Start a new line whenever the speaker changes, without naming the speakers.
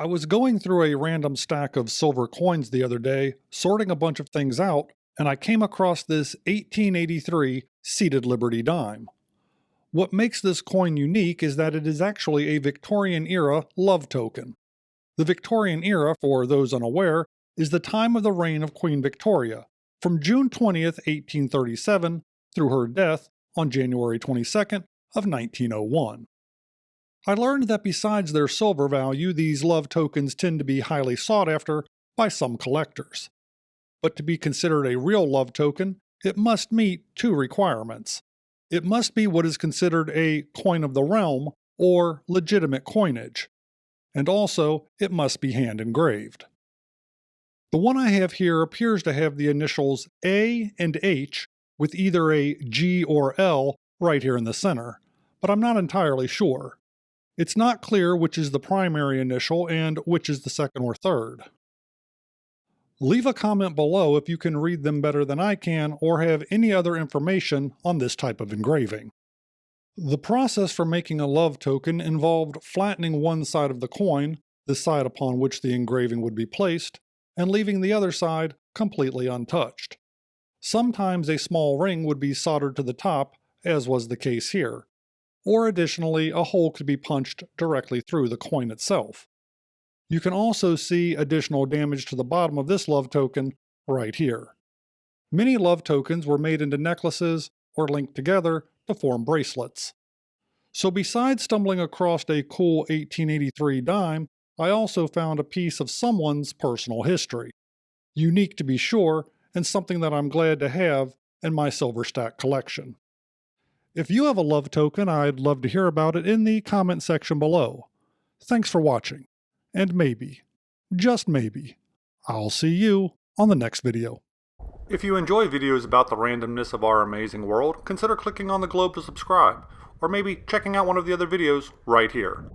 I was going through a random stack of silver coins the other day, sorting a bunch of things out, and I came across this 1883 seated Liberty dime. What makes this coin unique is that it is actually a Victorian era love token. The Victorian era, for those unaware, is the time of the reign of Queen Victoria, from June 20th, 1837, through her death on January 22nd of 1901. I learned that besides their silver value, these love tokens tend to be highly sought after by some collectors. But to be considered a real love token, it must meet two requirements. It must be what is considered a coin of the realm, or legitimate coinage. And also, it must be hand engraved. The one I have here appears to have the initials A and H with either a G or L right here in the center, but I'm not entirely sure. It's not clear which is the primary initial and which is the second or third. Leave a comment below if you can read them better than I can or have any other information on this type of engraving. The process for making a love token involved flattening one side of the coin, the side upon which the engraving would be placed, and leaving the other side completely untouched. Sometimes a small ring would be soldered to the top, as was the case here, or additionally a hole could be punched directly through the coin itself. You can also see additional damage to the bottom of this love token right here. Many love tokens were made into necklaces or linked together to form bracelets. So besides stumbling across a cool 1883 dime, I also found a piece of someone's personal history. Unique to be sure, and something that I'm glad to have in my silver stack collection. If you have a love token, I'd love to hear about it in the comment section below. Thanks for watching, and maybe, just maybe, I'll see you on the next video. If you enjoy videos about the randomness of our amazing world, consider clicking on the globe to subscribe, or maybe checking out one of the other videos right here.